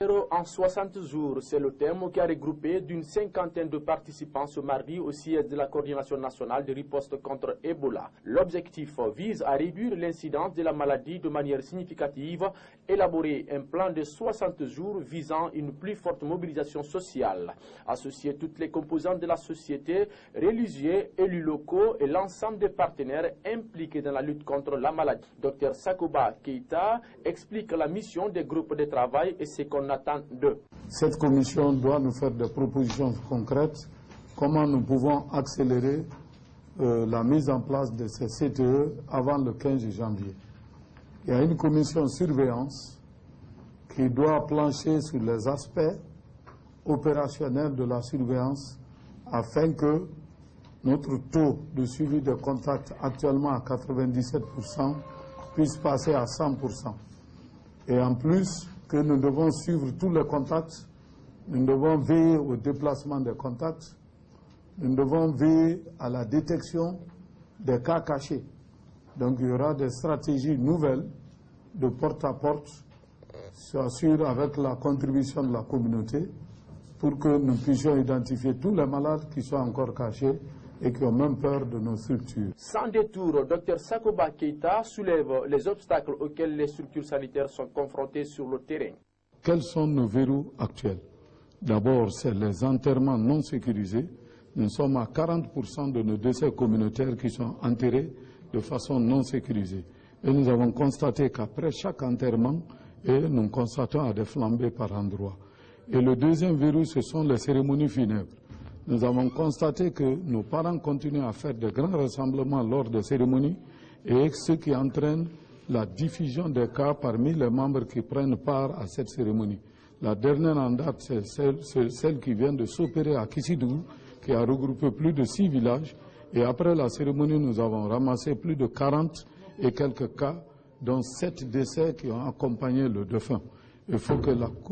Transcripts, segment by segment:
En 60 jours, c'est le thème qui a regroupé d'une cinquantaine de participants ce mardi au siège de la coordination nationale de riposte contre Ebola. L'objectif vise à réduire l'incidence de la maladie de manière significative, élaborer un plan de 60 jours visant une plus forte mobilisation sociale, associer toutes les composantes de la société, religieux, élus locaux et l'ensemble des partenaires impliqués dans la lutte contre la maladie. Dr Sakoba Keita explique la mission des groupes de travail et ce qu'on attend d'eux. Cette commission doit nous faire des propositions concrètes, comment nous pouvons accélérer la mise en place de ces CTE avant le 15 janvier. Il y a une commission surveillance qui doit plancher sur les aspects opérationnels de la surveillance afin que notre taux de suivi de contacts actuellement à 97% puisse passer à 100%. Et en plus, que nous devons suivre tous les contacts, nous devons veiller au déplacement des contacts, nous devons veiller à la détection des cas cachés. Donc il y aura des stratégies nouvelles de porte à porte, sûr avec la contribution de la communauté, pour que nous puissions identifier tous les malades qui sont encore cachés et qui ont même peur de nos structures. Sans détour, Dr Sakoba Keita soulève les obstacles auxquels les structures sanitaires sont confrontées sur le terrain. Quels sont nos verrous actuels? D'abord, c'est les enterrements non sécurisés. Nous sommes à 40% de nos décès communautaires qui sont enterrés de façon non sécurisée. Et nous avons constaté qu'après chaque enterrement, nous constatons des flambées par endroits. Et le deuxième verrou, ce sont les cérémonies funèbres. Nous avons constaté que nos parents continuent à faire de grands rassemblements lors des cérémonies et ce qui entraîne la diffusion des cas parmi les membres qui prennent part à cette cérémonie. La dernière en date, c'est celle qui vient de s'opérer à Kissidougou, qui a regroupé plus de 6 villages. Et après la cérémonie, nous avons ramassé plus de 40 et quelques cas, dont 7 décès qui ont accompagné le défunt. Il faut que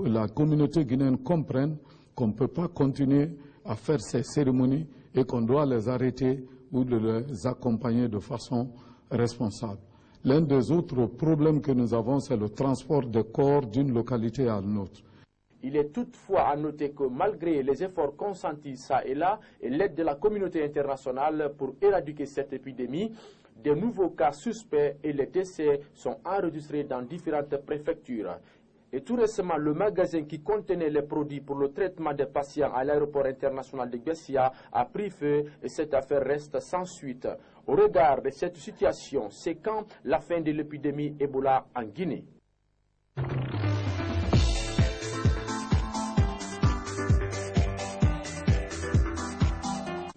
la communauté guinéenne comprenne qu'on ne peut pas continuer à faire ces cérémonies et qu'on doit les arrêter ou de les accompagner de façon responsable. L'un des autres problèmes que nous avons, c'est le transport des corps d'une localité à une autre. Il est toutefois à noter que malgré les efforts consentis ça et là et l'aide de la communauté internationale pour éradiquer cette épidémie, de nouveaux cas suspects et les décès sont enregistrés dans différentes préfectures. Et tout récemment, le magasin qui contenait les produits pour le traitement des patients à l'aéroport international de Bessia a pris feu et cette affaire reste sans suite. Au regard de cette situation, c'est quand la fin de l'épidémie Ebola en Guinée?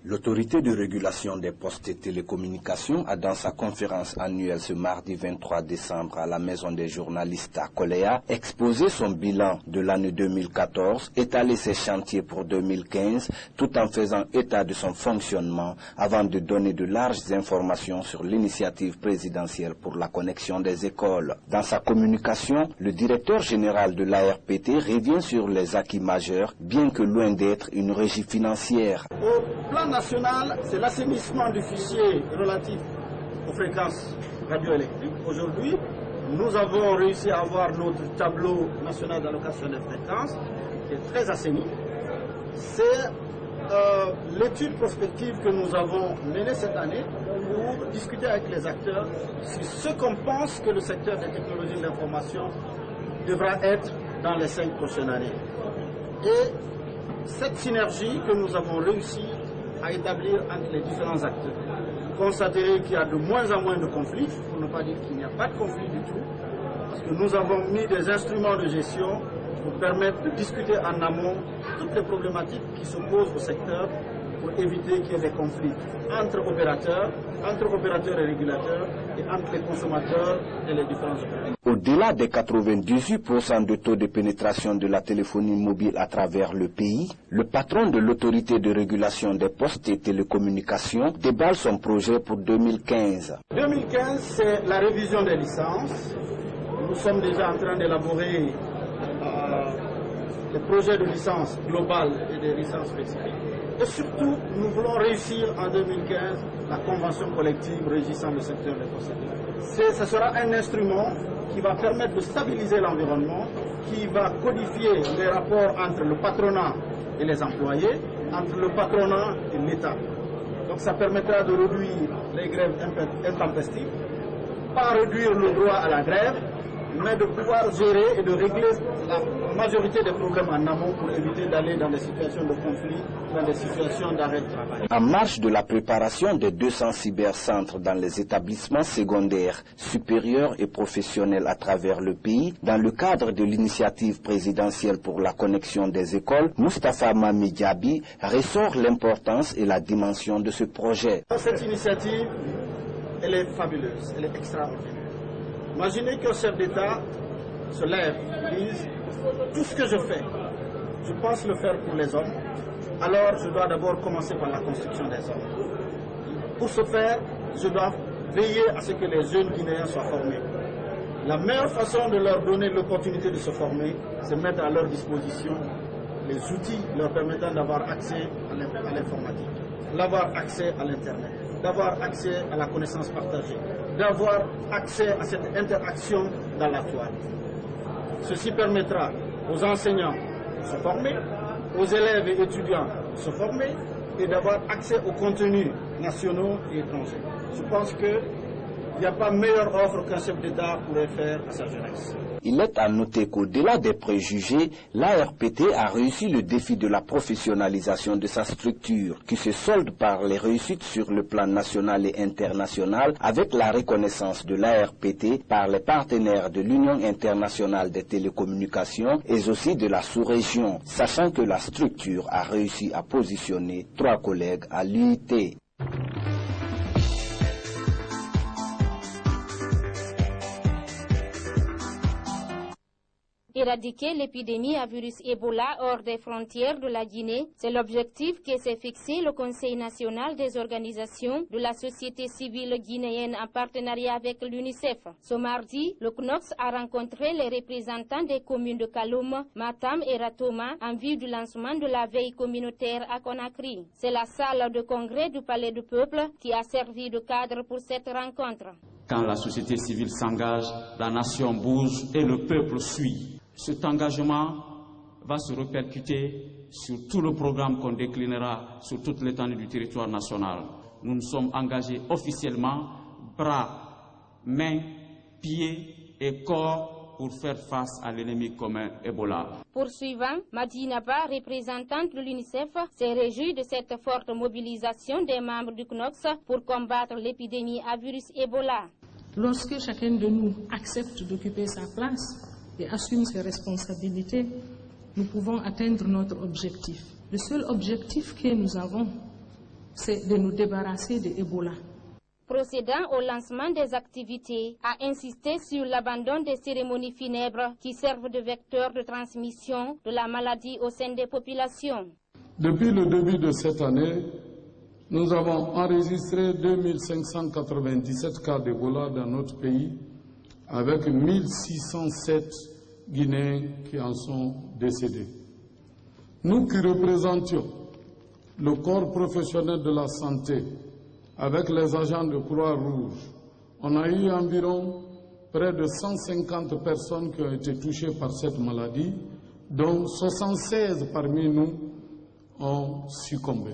L'autorité de régulation des postes et télécommunications a dans sa conférence annuelle ce mardi 23 décembre à la Maison des journalistes à Koléa exposé son bilan de l'année 2014, étalé ses chantiers pour 2015 tout en faisant état de son fonctionnement avant de donner de larges informations sur l'initiative présidentielle pour la connexion des écoles. Dans sa communication, le directeur général de l'ARPT revient sur les acquis majeurs, bien que loin d'être une régie financière. Au plan national, c'est l'assainissement du fichier relatif aux fréquences radioélectriques. Aujourd'hui, nous avons réussi à avoir notre tableau national d'allocation des fréquences qui est très assaini. C'est l'étude prospective que nous avons menée cette année pour discuter avec les acteurs sur ce qu'on pense que le secteur des technologies de l'information devra être dans les 5 prochaines années. Et cette synergie que nous avons réussi à établir entre les différents acteurs. Vous constaterez qu'il y a de moins en moins de conflits, pour ne pas dire qu'il n'y a pas de conflit du tout, parce que nous avons mis des instruments de gestion pour permettre de discuter en amont toutes les problématiques qui se posent au secteur pour éviter qu'il y ait des conflits entre opérateurs et régulateurs et entre les consommateurs et les différents opérateurs. Au-delà des 98% de taux de pénétration de la téléphonie mobile à travers le pays, le patron de l'autorité de régulation des postes et télécommunications déballe son projet pour 2015. 2015, c'est la révision des licences. Nous sommes déjà en train d'élaborer les projets de licence globale et des licences spécifiques. Et surtout, nous voulons réussir en 2015 la convention collective régissant le secteur des postes. Ce sera un instrument qui va permettre de stabiliser l'environnement qui va codifier les rapports entre le patronat et les employés, entre le patronat et l'État. Donc ça permettra de réduire les grèves intempestives, pas réduire le droit à la grève, mais de pouvoir gérer et de régler la majorité des problèmes en amont pour éviter d'aller dans des situations de conflit, dans des situations d'arrêt de travail. En marge de la préparation des 200 cybercentres dans les établissements secondaires, supérieurs et professionnels à travers le pays, dans le cadre de l'initiative présidentielle pour la connexion des écoles, Moustapha Mami Diaby ressort l'importance et la dimension de ce projet. Cette initiative, elle est fabuleuse, elle est extraordinaire. Imaginez qu'un chef d'État se lève et dise « Tout ce que je fais, je pense le faire pour les hommes, alors je dois d'abord commencer par la construction des hommes. Pour ce faire, je dois veiller à ce que les jeunes Guinéens soient formés. La meilleure façon de leur donner l'opportunité de se former, c'est mettre à leur disposition les outils leur permettant d'avoir accès à l'informatique, d'avoir accès à l'Internet, d'avoir accès à la connaissance partagée, d'avoir accès à cette interaction dans la toile. Ceci permettra aux enseignants de se former, aux élèves et étudiants de se former et d'avoir accès aux contenus nationaux et étrangers. Je pense qu'il n'y a pas meilleure offre qu'un chef d'État pourrait faire à sa jeunesse. Il est à noter qu'au-delà des préjugés, l'ARPT a réussi le défi de la professionnalisation de sa structure, qui se solde par les réussites sur le plan national et international, avec la reconnaissance de l'ARPT par les partenaires de l'Union internationale des télécommunications et aussi de la sous-région, sachant que la structure a réussi à positionner 3 collègues à l'UIT. Éradiquer l'épidémie à virus Ebola hors des frontières de la Guinée, c'est l'objectif que s'est fixé le Conseil national des organisations de la société civile guinéenne en partenariat avec l'UNICEF. Ce mardi, le CNOX a rencontré les représentants des communes de Kaloum, Matam et Ratoma en vue du lancement de la veille communautaire à Conakry. C'est la salle de congrès du Palais du Peuple qui a servi de cadre pour cette rencontre. Quand la société civile s'engage, la nation bouge et le peuple suit. Cet engagement va se répercuter sur tout le programme qu'on déclinera sur toute l'étendue du territoire national. Nous nous sommes engagés officiellement, bras, mains, pieds et corps pour faire face à l'ennemi commun Ebola. Poursuivant, Madinaba, représentante de l'UNICEF, s'est réjouie de cette forte mobilisation des membres du CNOX pour combattre l'épidémie à virus Ebola. Lorsque chacun de nous accepte d'occuper sa place et assume ses responsabilités, nous pouvons atteindre notre objectif. Le seul objectif que nous avons, c'est de nous débarrasser de Ebola. Procédant au lancement des activités, a insisté sur l'abandon des cérémonies funèbres qui servent de vecteur de transmission de la maladie au sein des populations. Depuis le début de cette année, nous avons enregistré 2597 cas d'Ebola dans notre pays, avec 1607 Guinéens qui en sont décédés. Nous qui représentions le corps professionnel de la santé, avec les agents de Croix-Rouge, on a eu environ près de 150 personnes qui ont été touchées par cette maladie, dont 76 parmi nous ont succombé.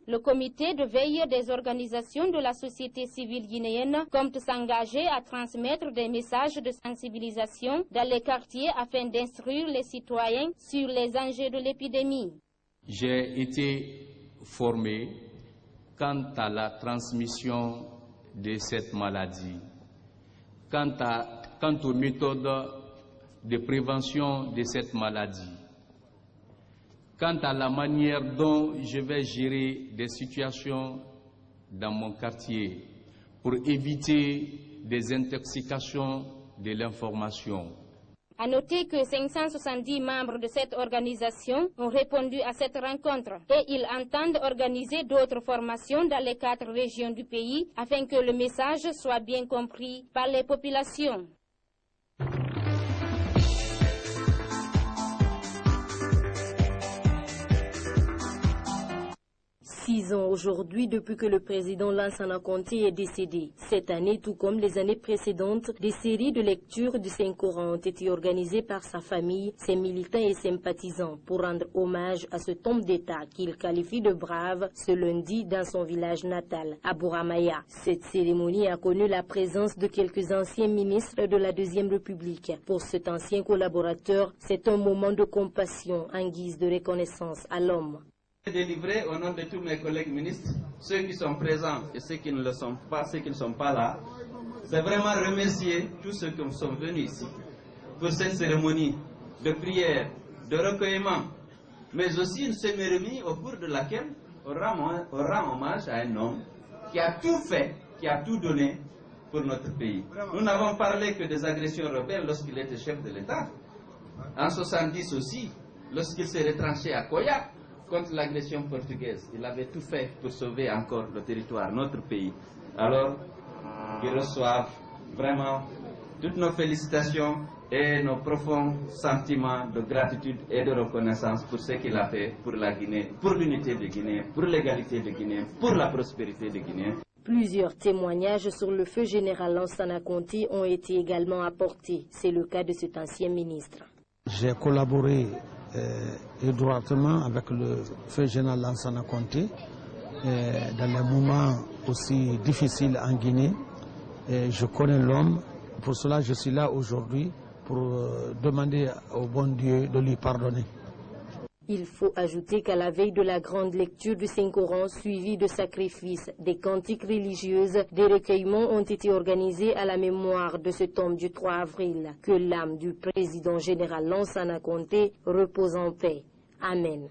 Le comité de veille des organisations de la société civile guinéenne compte s'engager à transmettre des messages de sensibilisation dans les quartiers afin d'instruire les citoyens sur les enjeux de l'épidémie. J'ai été formé quant à la transmission de cette maladie, quant aux méthodes de prévention de cette maladie, quant à la manière dont je vais gérer des situations dans mon quartier pour éviter des intoxications de l'information. À noter que 570 membres de cette organisation ont répondu à cette rencontre et ils entendent organiser d'autres formations dans les 4 régions du pays afin que le message soit bien compris par les populations. 10 ans aujourd'hui depuis que le président Lansana Conté est décédé. Cette année, tout comme les années précédentes, des séries de lectures du Saint-Coran ont été organisées par sa famille, ses militants et sympathisants pour rendre hommage à cet homme d'État qu'il qualifie de brave ce lundi dans son village natal, à Bouramaya. Cette cérémonie a connu la présence de quelques anciens ministres de la Deuxième République. Pour cet ancien collaborateur, c'est un moment de compassion en guise de reconnaissance à l'homme. Délivrer au nom de tous mes collègues ministres, ceux qui sont présents et ceux qui ne le sont pas, ceux qui ne sont pas là, c'est vraiment remercier tous ceux qui sont venus ici pour cette cérémonie de prière, de recueillement, mais aussi une cérémonie au cours de laquelle on rend hommage à un homme qui a tout fait, qui a tout donné pour notre pays. Nous n'avons parlé que des agressions rebelles lorsqu'il était chef de l'État. En 70 aussi, lorsqu'il s'est retranché à Koya contre l'agression portugaise, il avait tout fait pour sauver encore le territoire, notre pays. Alors, qu'ils reçoivent vraiment toutes nos félicitations et nos profonds sentiments de gratitude et de reconnaissance pour ce qu'il a fait pour la Guinée, pour l'unité de Guinée, pour l'égalité de Guinée, pour la prospérité de Guinée. Plusieurs témoignages sur le feu général Lansana Conté ont été également apportés. C'est le cas de cet ancien ministre. J'ai collaboré étroitement avec le feu général Lansana Conté dans les moments aussi difficiles en Guinée. Je connais l'homme, pour cela je suis là aujourd'hui pour demander au bon Dieu de lui pardonner. Il faut ajouter qu'à la veille de la grande lecture du Saint-Coran suivie de sacrifices, des cantiques religieuses, des recueillements ont été organisés à la mémoire de cet homme du 3 avril. Que l'âme du président général Lansana Conté repose en paix. Amen.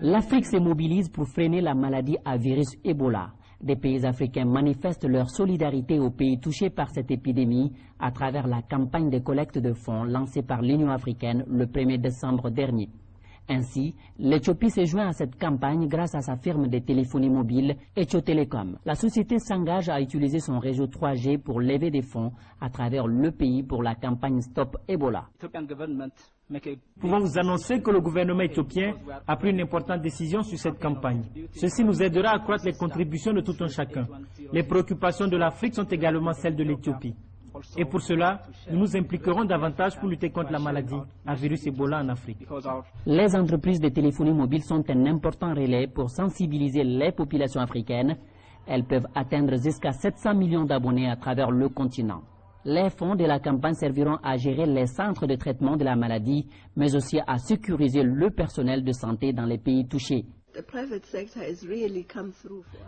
L'Afrique se mobilise pour freiner la maladie à virus Ebola. Des pays africains manifestent leur solidarité aux pays touchés par cette épidémie à travers la campagne de collecte de fonds lancée par l'Union africaine le 1er décembre dernier. Ainsi, l'Éthiopie s'est joint à cette campagne grâce à sa firme de téléphonie mobile Ethio Telecom. La société s'engage à utiliser son réseau 3G pour lever des fonds à travers le pays pour la campagne Stop Ebola. Pouvons vous annoncer que le gouvernement éthiopien a pris une importante décision sur cette campagne. Ceci nous aidera à accroître les contributions de tout un chacun. Les préoccupations de l'Afrique sont également celles de l'Éthiopie. Et pour cela, nous nous impliquerons davantage pour lutter contre la maladie à virus Ebola en Afrique. Les entreprises de téléphonie mobile sont un important relais pour sensibiliser les populations africaines. Elles peuvent atteindre jusqu'à 700 millions d'abonnés à travers le continent. Les fonds de la campagne serviront à gérer les centres de traitement de la maladie, mais aussi à sécuriser le personnel de santé dans les pays touchés.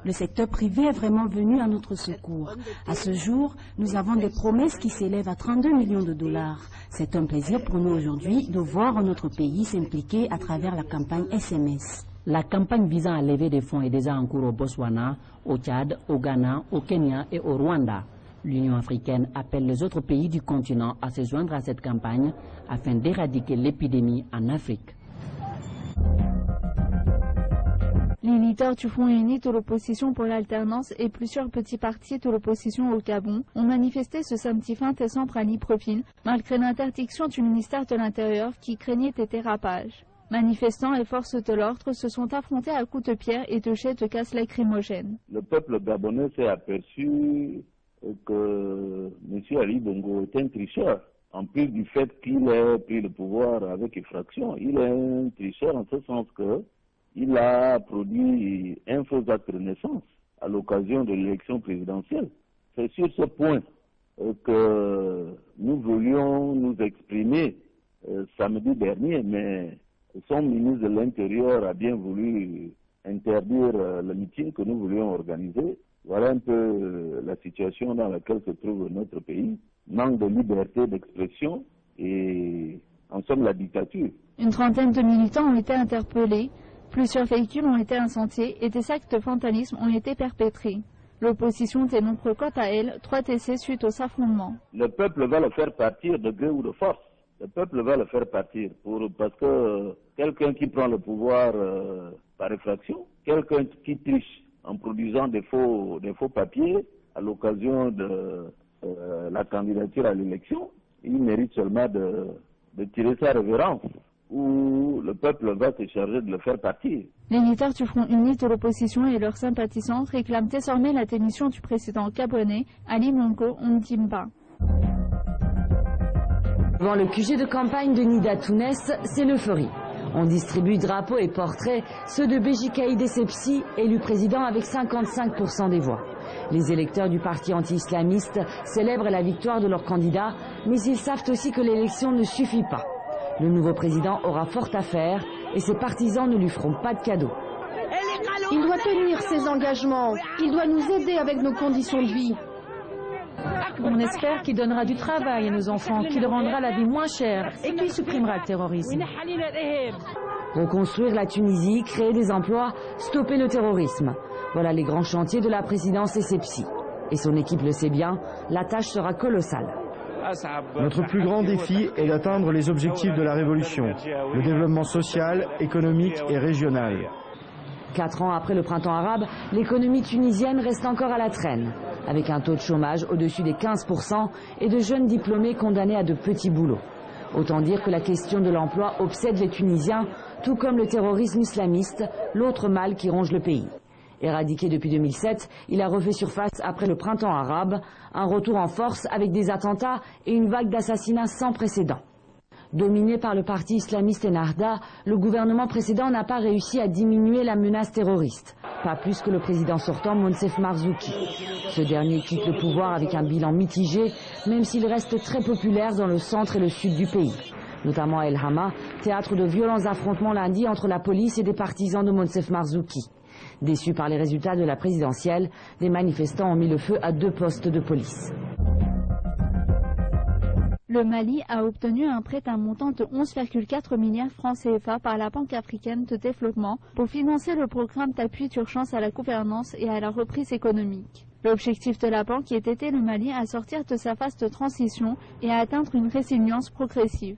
Le secteur privé est vraiment venu à notre secours. À ce jour, nous avons des promesses qui s'élèvent à 32 millions de dollars. C'est un plaisir pour nous aujourd'hui de voir notre pays s'impliquer à travers la campagne SMS. La campagne visant à lever des fonds est déjà en cours au Botswana, au Tchad, au Ghana, au Kenya et au Rwanda. L'Union africaine appelle les autres pays du continent à se joindre à cette campagne afin d'éradiquer l'épidémie en Afrique. Les leaders du Front uni de l'opposition pour l'alternance et plusieurs petits partis de l'opposition au Gabon ont manifesté ce samedi 20 décembre à Libreville, malgré l'interdiction du ministère de l'Intérieur qui craignait des dérapages. Manifestants et forces de l'ordre se sont affrontés à coups de pierre et de jets de gaz lacrymogène. Le peuple gabonais s'est aperçu que M. Ali Bongo est un tricheur. En plus du fait qu'il ait pris le pouvoir avec effraction, il est un tricheur en ce sens que il a produit un faux acte de naissance à l'occasion de l'élection présidentielle. C'est sur ce point que nous voulions nous exprimer samedi dernier, mais son ministre de l'Intérieur a bien voulu interdire le meeting que nous voulions organiser. Voilà un peu la situation dans laquelle se trouve notre pays. Manque de liberté d'expression et en somme la dictature. Une trentaine de militants ont été interpellés. Plusieurs véhicules ont été incendiés et des actes de vandalisme ont été perpétrés. L'opposition dénombre quant à elle 3 décès suite aux affrontements. Le peuple va le faire partir de gré ou de force. Le peuple va le faire partir parce que quelqu'un qui prend le pouvoir par effraction, quelqu'un qui triche en produisant des faux papiers à l'occasion de la candidature à l'élection, il mérite seulement de tirer sa révérence où le peuple va se charger de le faire partir. Les militaires du Front uni de l'opposition et leurs sympathisants réclament désormais la démission du président gabonais Ali Bongo Ondimba. Devant le QG de campagne de Nida Tounes, c'est l'euphorie. On distribue drapeaux et portraits, ceux de Béji Caïd Essebsi, élu président avec 55% des voix. Les électeurs du parti anti-islamiste célèbrent la victoire de leur candidat, mais ils savent aussi que l'élection ne suffit pas. Le nouveau président aura fort à faire et ses partisans ne lui feront pas de cadeaux. Il doit tenir ses engagements, il doit nous aider avec nos conditions de vie. On espère qu'il donnera du travail à nos enfants, qu'il rendra la vie moins chère et qu'il supprimera le terrorisme. Reconstruire la Tunisie, créer des emplois, stopper le terrorisme. Voilà les grands chantiers de la présidence Essebsi. Et son équipe le sait bien, la tâche sera colossale. Notre plus grand défi est d'atteindre les objectifs de la révolution, le développement social, économique et régional. 4 ans après le printemps arabe, l'économie tunisienne reste encore à la traîne, avec un taux de chômage au-dessus des 15% et de jeunes diplômés condamnés à de petits boulots. Autant dire que la question de l'emploi obsède les Tunisiens, tout comme le terrorisme islamiste, l'autre mal qui ronge le pays. Éradiqué depuis 2007, il a refait surface après le printemps arabe, un retour en force avec des attentats et une vague d'assassinats sans précédent. Dominé par le parti islamiste Ennahda, le gouvernement précédent n'a pas réussi à diminuer la menace terroriste, pas plus que le président sortant Monsef Marzouki. Ce dernier quitte le pouvoir avec un bilan mitigé, même s'il reste très populaire dans le centre et le sud du pays, notamment à El Hama, théâtre de violents affrontements lundi entre la police et des partisans de Monsef Marzouki. Déçus par les résultats de la présidentielle, des manifestants ont mis le feu à 2 postes de police. Le Mali a obtenu un prêt d'un montant de 11,4 milliards francs CFA par la Banque africaine de développement pour financer le programme d'appui d'urgence à la gouvernance et à la reprise économique. L'objectif de la banque est d'aider le Mali à sortir de sa phase de transition et à atteindre une résilience progressive.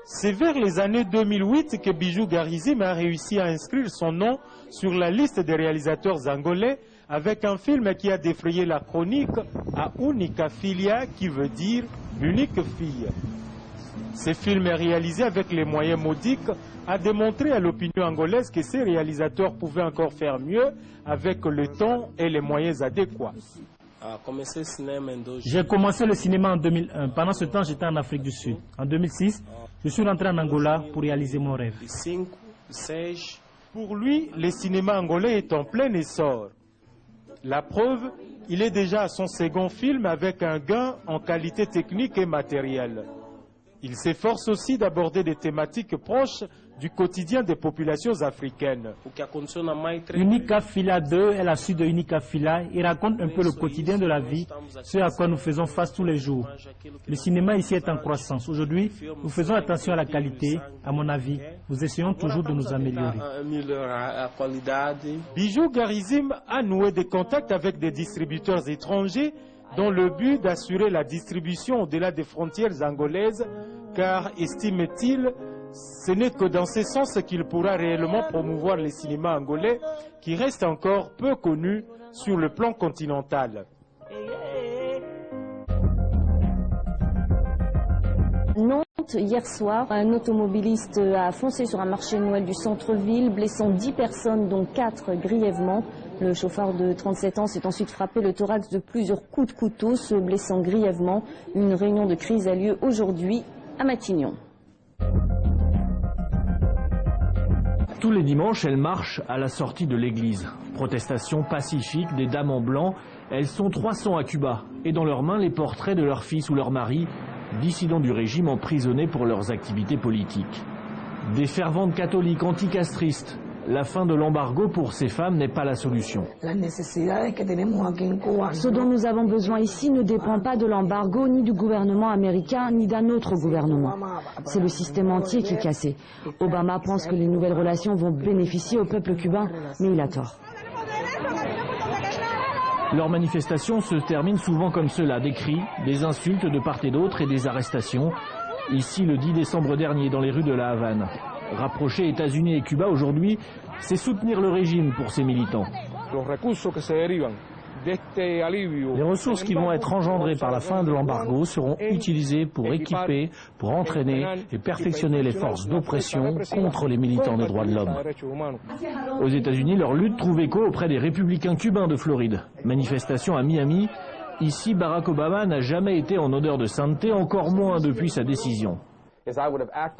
C'est vers les années 2008 que Bijou Garizim a réussi à inscrire son nom sur la liste des réalisateurs angolais avec un film qui a défrayé la chronique à Unica Filia, qui veut dire l'unique fille. Ce film réalisé avec les moyens modiques a démontré à l'opinion angolaise que ces réalisateurs pouvaient encore faire mieux avec le temps et les moyens adéquats. J'ai commencé le cinéma en 2001. Pendant ce temps, j'étais en Afrique du Sud. En 2006, je suis rentré en Angola pour réaliser mon rêve. Pour lui, le cinéma angolais est en plein essor. La preuve, il est déjà à son second film avec un gain en qualité technique et matérielle. Il s'efforce aussi d'aborder des thématiques proches du quotidien des populations africaines. Unica Fila 2 est la suite de Unica Fila. Il raconte un peu le quotidien de la vie, ce à quoi nous faisons face tous les jours. Le cinéma ici est en croissance. Aujourd'hui, nous faisons attention à la qualité. À mon avis, nous essayons toujours de nous améliorer. Bijou Garizim a noué des contacts avec des distributeurs étrangers dans le but d'assurer la distribution au-delà des frontières angolaises, car, estime-t-il, ce n'est que dans ce sens qu'il pourra réellement promouvoir le cinéma angolais, qui reste encore peu connu sur le plan continental. Nantes, hier soir, un automobiliste a foncé sur un marché de Noël du centre-ville, blessant 10 personnes, dont 4 grièvement. Le chauffeur de 37 ans s'est ensuite frappé le thorax de plusieurs coups de couteau, se blessant grièvement. Une réunion de crise a lieu aujourd'hui à Matignon. Tous les dimanches, elles marchent à la sortie de l'église. Protestation pacifique des dames en blanc. Elles sont 300 à Cuba et dans leurs mains les portraits de leurs fils ou leurs maris, dissidents du régime emprisonnés pour leurs activités politiques. Des ferventes catholiques anticastristes. La fin de l'embargo pour ces femmes n'est pas la solution. Ce dont nous avons besoin ici ne dépend pas de l'embargo, ni du gouvernement américain, ni d'un autre gouvernement. C'est le système entier qui est cassé. Obama pense que les nouvelles relations vont bénéficier au peuple cubain, mais il a tort. Leurs manifestations se terminent souvent comme cela, des cris, des insultes de part et d'autre et des arrestations. Ici, le 10 décembre dernier, dans les rues de La Havane. Rapprocher États-Unis et Cuba aujourd'hui, c'est soutenir le régime pour ces militants. Les ressources qui vont être engendrées par la fin de l'embargo seront utilisées pour équiper, pour entraîner et perfectionner les forces d'oppression contre les militants des droits de l'homme. Aux États-Unis, leur lutte trouve écho auprès des républicains cubains de Floride. Manifestation à Miami. Ici, Barack Obama n'a jamais été en odeur de sainteté, encore moins depuis sa décision.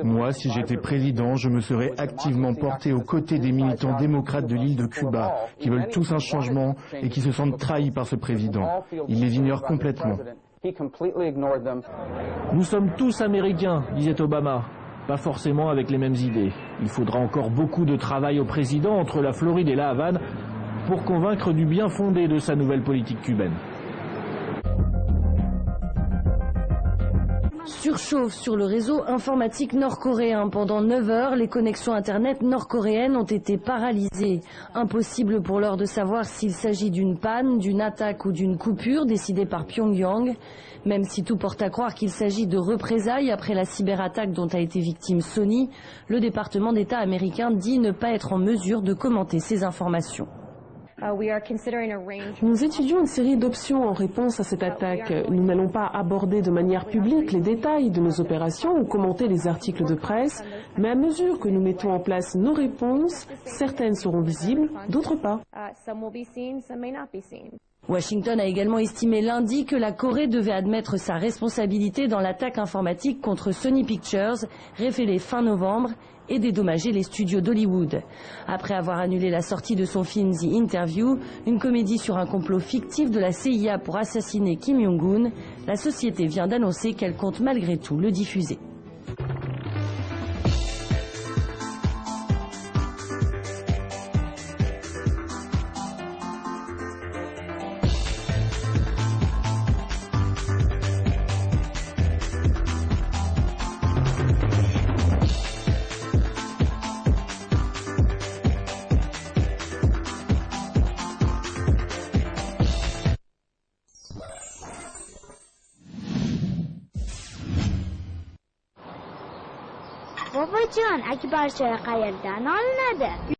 Moi, si j'étais président, je me serais activement porté aux côtés des militants démocrates de l'île de Cuba, qui veulent tous un changement et qui se sentent trahis par ce président. Il les ignore complètement. Nous sommes tous américains, disait Obama. Pas forcément avec les mêmes idées. Il faudra encore beaucoup de travail au président entre la Floride et la Havane pour convaincre du bien fondé de sa nouvelle politique cubaine. Surchauffe sur le réseau informatique nord-coréen. Pendant 9 heures, les connexions Internet nord-coréennes ont été paralysées. Impossible pour l'heure de savoir s'il s'agit d'une panne, d'une attaque ou d'une coupure décidée par Pyongyang. Même si tout porte à croire qu'il s'agit de représailles après la cyberattaque dont a été victime Sony, le département d'État américain dit ne pas être en mesure de commenter ces informations. Nous étudions une série d'options en réponse à cette attaque. Nous n'allons pas aborder de manière publique les détails de nos opérations ou commenter les articles de presse, mais à mesure que nous mettons en place nos réponses, certaines seront visibles, d'autres pas. Washington a également estimé lundi que la Corée devait admettre sa responsabilité dans l'attaque informatique contre Sony Pictures, révélée fin novembre, et dédommager les studios d'Hollywood. Après avoir annulé la sortie de son film The Interview, une comédie sur un complot fictif de la CIA pour assassiner Kim Jong-un, la société vient d'annoncer qu'elle compte malgré tout le diffuser. بابا جان اگه برای قایق در نال نده